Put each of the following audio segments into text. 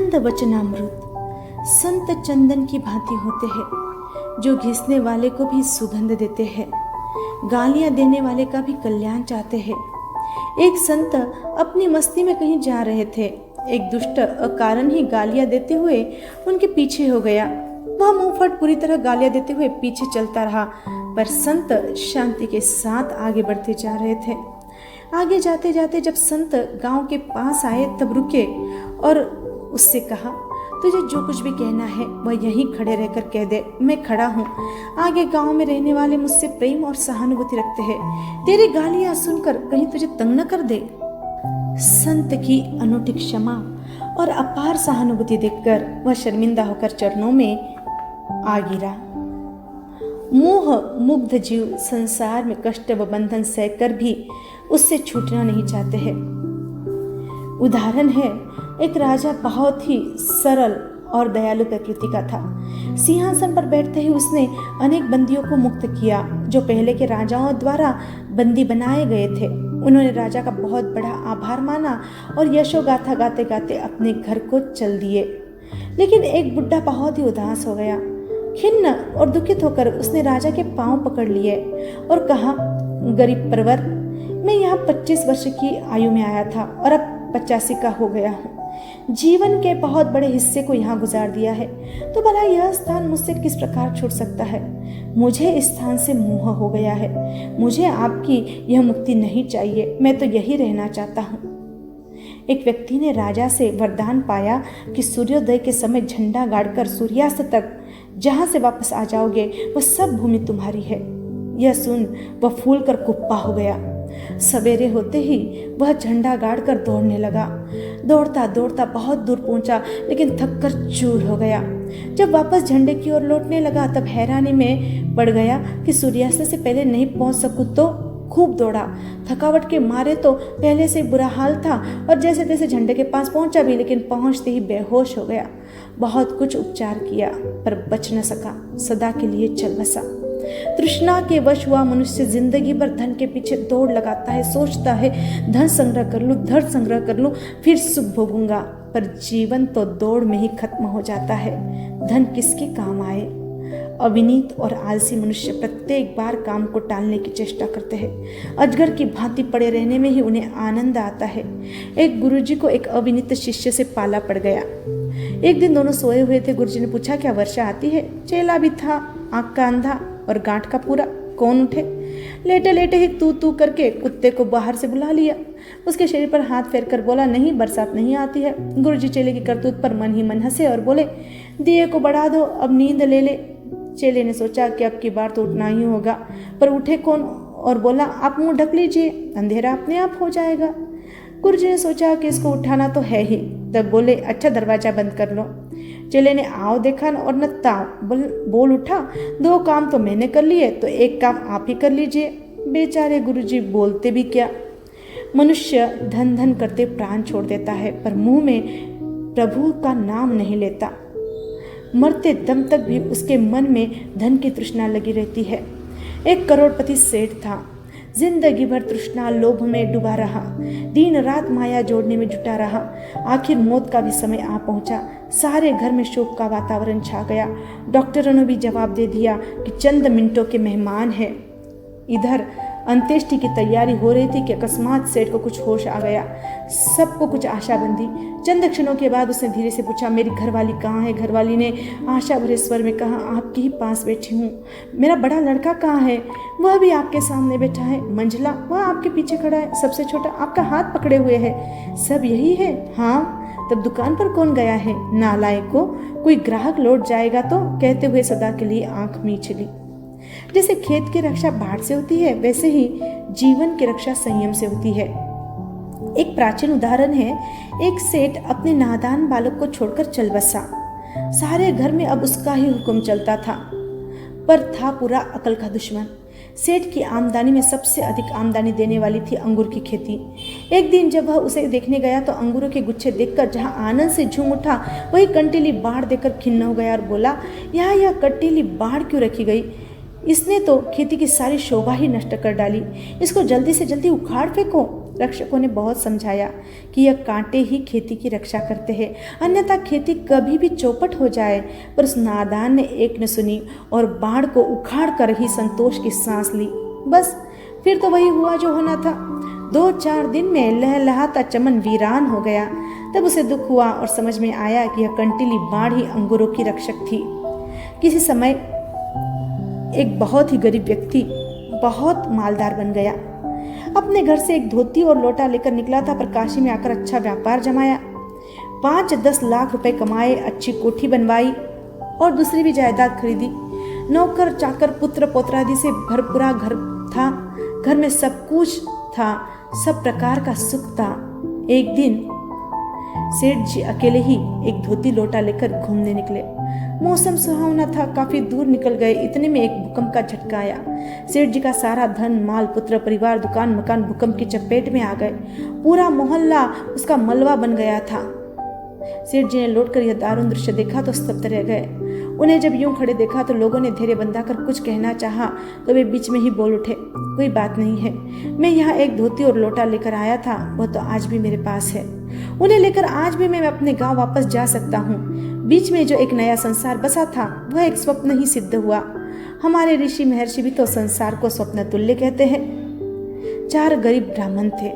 नंद वचनामृत। संत चंदन की भांति होते हैं, जो घिसने वाले को भी सुगंध देते हैं, गालियां देने वाले का भी कल्याण चाहते हैं। एक संत अपनी मस्ती में कहीं जा रहे थे। एक दुष्ट अकारण ही गालियां देते हुए उनके पीछे हो गया। वह मुंहफट पूरी तरह गालियां देते हुए पीछे चलता रहा, पर संत शांति के साथ आगे बढ़ते जा रहे थे। आगे जाते जाते जब संत गांव के पास आए तब रुके और उससे कहा, तुझे जो कुछ भी कहना है वह यहीं खड़े रहकर कह दे, मैं खड़ा हूँ। आगे गांव में रहने वाले मुझसे प्रेम और सहानुभूति रखते हैं। तेरी गालियां सुनकर कहीं तुझे तंग न कर दे। संत की अनूठी क्षमा और अपार सहानुभूति देखकर वह शर्मिंदा होकर चरणों में आ गिरा। मोह मुग्ध जीव संसार में कष्ट व बंधन सहकर भी उससे छूटना नहीं चाहते हैं। उदाहरण है, एक राजा बहुत ही सरल और दयालु प्रकृति का था। सिंहासन पर बैठते ही उसने अनेक बंदियों को मुक्त किया, जो पहले के राजाओं द्वारा बंदी बनाए गए थे। उन्होंने राजा का बहुत बड़ा आभार माना और यशोगाथा गाते गाते अपने घर को चल दिए। लेकिन एक बुढ़ा बहुत ही उदास हो गया। खिन्न और दुखित होकर उसने राजा के पांव पकड़ लिए और कहा, गरीब परवर, मैं यहाँ 25 वर्ष की आयु में आया था और अब 85 का हो गया हूँ। जीवन के बहुत बड़े हिस्से को यहाँ गुजार दिया है, तो भला यह स्थान मुझसे किस प्रकार छूट सकता है। मुझे इस स्थान से मोह हो गया है। मुझे आपकी यह मुक्ति नहीं चाहिए, मैं तो यही रहना चाहता हूँ। एक व्यक्ति ने राजा से वरदान पाया कि सूर्योदय के समय झंडा गाड़कर सूर्यास्त तक जहाँ से वापस आ जाओगे वह सब भूमि तुम्हारी है। यह सुन वह फूल कर कुप्पा हो गया। सवेरे होते ही वह झंडा गाड़कर दौड़ने लगा। दौड़ता दौड़ता बहुत दूर पहुंचा, लेकिन थक कर चूर हो गया। जब वापस झंडे की ओर लौटने लगा तब हैरानी में पड़ गया कि सूर्यास्त से पहले नहीं पहुंच सकूं तो खूब दौड़ा। थकावट के मारे तो पहले से बुरा हाल था और जैसे तैसे झंडे के पास पहुंचा भी, लेकिन पहुंचते ही बेहोश हो गया। बहुत कुछ उपचार किया पर बच न सका, सदा के लिए चल बसा। तृष्णा के वश हुआ मनुष्य जिंदगी भर धन के पीछे दौड़ लगाता है, सोचता है धन संग्रह कर लूं, धन संग्रह कर लूं, फिर सुख भोगूंगा। पर जीवन तो दौड़ में ही खत्म हो जाता है। धन किसके काम आए। अविनीत और आलसी मनुष्य प्रत्येक बार काम को टालने की चेष्टा करते हैं। अजगर की भांति पड़े रहने में ही उन्हें आनंद आता है। एक गुरुजी को एक अविनीत शिष्य से पाला पड़ गया। एक दिन दोनों सोए हुए थे। गुरुजी ने पूछा, क्या वर्षा आती है। चेला भी था, आंख का अंधा और गांठ का पूरा, कौन उठे। लेटे लेटे ही तू तू करके कुत्ते को बाहर से बुला लिया। उसके शरीर पर हाथ फेर कर बोला, नहीं, बरसात नहीं आती है। गुरुजी चेले की करतूत पर मन ही मन हंसे और बोले, दिए को बढ़ा दो, अब नींद ले ले। चेले ने सोचा कि अब की बार तो उठना ही होगा, पर उठे कौन और बोला, आप मुंह ढक लीजिए, अंधेरा अपने आप हो जाएगा। गुरुजी ने सोचा कि इसको उठाना तो है ही, तब बोले, अच्छा दरवाजा बंद कर लो। चेले ने आओ देखा और न ताव बोल उठा, दो काम तो मैंने कर लिए, तो एक काम आप ही कर लीजिए। बेचारे गुरुजी बोलते भी क्या। मनुष्य धन धन करते प्राण छोड़ देता है, पर मुंह में प्रभु का नाम नहीं लेता। मरते दम तक भी उसके मन में धन की तृष्णा लगी रहती है। एक करोड़पति सेठ था। जिंदगी भर तृष्णा लोभ में डूबा रहा, दिन रात माया जोड़ने में जुटा रहा। आखिर मौत का भी समय आ पहुंचा। सारे घर में शोक का वातावरण छा गया। डॉक्टरों ने भी जवाब दे दिया कि चंद मिनटों के मेहमान हैं। इधर अंत्येष्टि की तैयारी हो रही थी कि अकस्मात सेठ को कुछ होश आ गया। सबको कुछ आशा बंधी। चंद क्षणों के बाद उसने धीरे से पूछा, मेरी घरवाली कहाँ है। घरवाली ने आशा भरे स्वर में कहा, आपके ही पास बैठी हूँ। मेरा बड़ा लड़का कहाँ है। वह भी आपके सामने बैठा है। मंझला, वह आपके पीछे खड़ा है। सबसे छोटा आपका हाथ पकड़े हुए है। सब यही है। हाँ, तब दुकान पर कौन गया है। नालायक को, कोई ग्राहक लौट जाएगा तो, कहते हुए सदा के लिए आंख मींच ली। जैसे खेत की रक्षा बाढ़ से होती है, वैसे ही जीवन की रक्षा संयम से होती है। एक प्राचीन उदाहरण है। एक सेठ अपने नादान बालक को छोड़कर चल बसा। सारे घर में अब उसका ही हुक्म चलता था, पर था पूरा अकल का दुश्मन। सेठ की आमदनी में सबसे अधिक आमदनी देने वाली थी अंगूर की खेती। एक दिन जब वह उसे देखने गया तो अंगूरों के गुच्छे देखकर जहां आनंद से झूम उठा, वही कंटीली बाढ़ देखकर खिन्न हो गया और बोला, यहाँ यह कंटीली बाढ़ क्यों रखी गई। इसने तो खेती की सारी शोभा ही नष्ट कर डाली। इसको जल्दी से जल्दी उखाड़ फेंको। रक्षकों ने बहुत समझाया कि यह कांटे ही खेती की रक्षा करते हैं, अन्यथा खेती कभी भी चौपट हो जाए। पर उस नादान ने एक न सुनी और बाढ़ को उखाड़ कर ही संतोष की सांस ली। बस फिर तो वही हुआ जो होना था। 2-4 दिन में लहलहाता चमन वीरान हो गया। तब उसे दुख हुआ और समझ में आया कि यह कंटीली बाढ़ ही अंगूरों की रक्षक थी। किसी समय एक बहुत ही गरीब व्यक्ति बहुत मालदार बन गया। अपने घर से एक धोती और लोटा लेकर निकला था, पर काशी में आकर अच्छा व्यापार जमाया। 5-10 लाख रुपए कमाए, अच्छी कोठी बनवाई और दूसरी भी जायदाद खरीदी। नौकर चाकर पुत्र पौत्रादि से भरपूरा घर था। घर में सब कुछ था, सब प्रकार का सुख था। एक दिन सेठ जी अकेले ही एक धोती लोटा लेकर घूमने निकले। मौसम सुहावना था, काफी दूर निकल गए। इतने में एक भूकंप का झटका आया। सेठ जी का सारा धन, माल, पुत्र, परिवार, दुकान, मकान भूकंप की चपेट में आ गए। पूरा मोहल्ला उसका मलबा बन गया था। सेठ जी ने लौटकर यह दारुण दृश्य देखा तो स्तब्ध रह गए। उन्हें जब यूं खड़े देखा तो लोगों ने धैर्य बंधाकर कुछ कहना चाहा तो वे बीच में ही बोल उठे, कोई बात नहीं है, मैं यहाँ एक धोती और लोटा लेकर आया था, वह तो आज भी मेरे पास है। उन्हें लेकर आज भी मैं अपने गांव वापस जा सकता हूँ। बीच में जो एक नया संसार बसा था वह एक स्वप्न ही सिद्ध हुआ। हमारे ऋषि महर्षि भी तो संसार को स्वप्न तुल्य कहते हैं। 4 गरीब ब्राह्मण थे।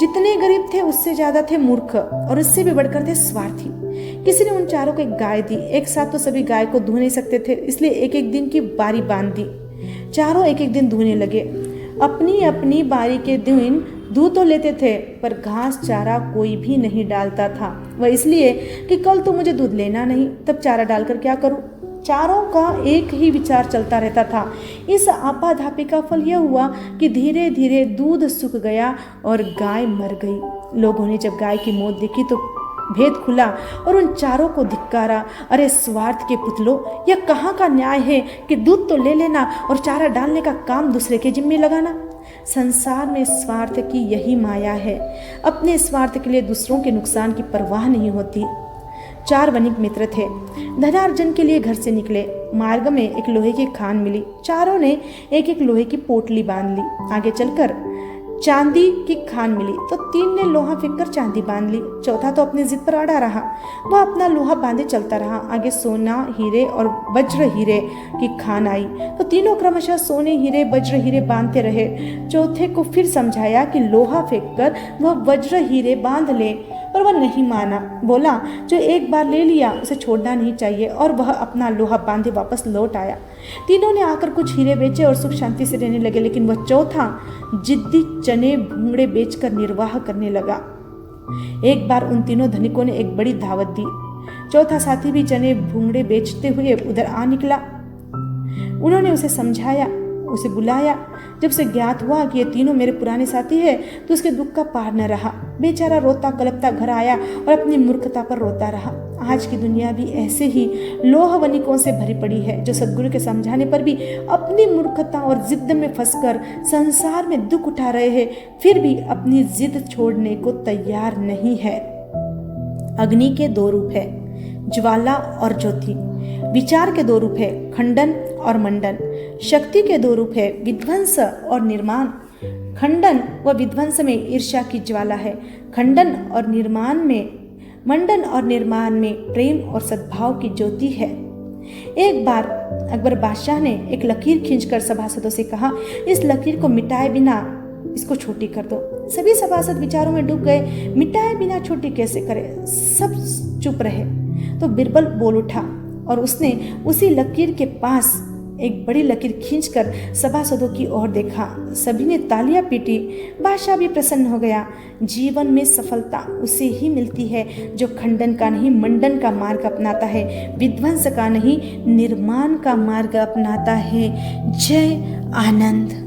जितने गरीब थे उससे ज्यादा थे मूर्ख और उससे भी बढ़कर थे स्वार्थी। किसी ने उन चारों को एक गाय दी। एक साथ तो सभी गाय को धो नहीं सकते थे, इसलिए एक एक दिन की बारी बांध दी। चारों एक एक दिन धोने लगे। अपनी अपनी बारी के दिन दूध तो लेते थे, पर घास चारा कोई भी नहीं डालता था। वह इसलिए कि कल तो मुझे दूध लेना नहीं, तब चारा डालकर क्या करूं। चारों का एक ही विचार चलता रहता था। इस आपाधापी का फल यह हुआ कि धीरे धीरे दूध सूख गया और गाय मर गई। लोगों ने जब गाय की मौत देखी तो भेद खुला और उन चारों को धिक्कारा। अरे स्वार्थ के पुतलों, यह कहाँ का न्याय है कि दूध तो ले लेना और चारा डालने का काम दूसरे के जिम्मे लगाना। संसार में स्वार्थ की यही माया है। अपने स्वार्थ के लिए दूसरों के नुकसान की परवाह नहीं होती। 4 वणिक मित्र थे। धनार्जन के लिए घर से निकले। मार्ग में एक लोहे की खान मिली। चारों ने एक एक लोहे की पोटली बांध ली। आगे चलकर चांदी की खान मिली तो 3 ने लोहा फेंककर चांदी बांध ली। चौथा तो अपनी जिद पर अड़ा रहा, वह अपना लोहा बांधे चलता रहा। आगे सोना, हीरे और वज्र हीरे की खान आई तो तीनों क्रमशः सोने, हीरे, वज्र हीरे बांधते रहे। चौथे को फिर समझाया कि लोहा फेंककर वह वज्र हीरे बांध ले, पर वह नहीं माना। बोला जो एक बार ले लिया उसे छोड़ना नहीं चाहिए, और वह अपना लोहा बांधे वापस लौट आया। तीनों ने आकर कुछ हीरे बेचे और सुख शांति से रहने लगे, लेकिन वह चौथा जिद्दी चने भूंगड़े बेचकर निर्वाह करने लगा। एक बार उन तीनों धनिकों ने एक बड़ी दावत दी। चौथा साथी भी चने भूंगड़े बेचते हुए उधर आ निकला। उन्होंने उसे समझाया, उसे बुलाया। जब से ज्ञात हुआ कि ये तीनों मेरे पुराने साथी है तो उसके दुख का पार न रहा। बेचारा रोता कलपता घर आया और अपनी मूर्खता पर रोता रहा। आज की दुनिया भी ऐसे ही लोह वणिकों से भरी पड़ी है, जो सद्गुरु के समझाने पर भी अपनी मूर्खता और जिद में फंसकर संसार में दुख उठा रहे हैं, फिर भी अपनी जिद छोड़ने को तैयार नहीं है। अग्नि के 2 रूप है, ज्वाला और ज्योति। विचार के 2 रूप है, खंडन और मंडन। शक्ति के 2 रूप है, विध्वंस और निर्माण। खंडन व विध्वंस में ईर्ष्या की ज्वाला है। खंडन और निर्माण में, मंडन और निर्माण में प्रेम और सद्भाव की ज्योति है। एक बार अकबर बादशाह ने एक लकीर खींचकर सभासदों से कहा, इस लकीर को मिटाए बिना इसको छोटी कर दो। सभी सभासद विचारों में डूब गए। मिटाए बिना छोटी कैसे करें? सब चुप रहे। तो बिरबल बोल उठा और उसने उसी लकीर के पास एक बड़ी लकीर खींचकर सभासदों की ओर देखा। सभी ने तालियां पीटी। बादशाह भी प्रसन्न हो गया। जीवन में सफलता उसे ही मिलती है जो खंडन का नहीं मंडन का मार्ग अपनाता है, विध्वंस का नहीं निर्माण का मार्ग अपनाता है। जय आनंद।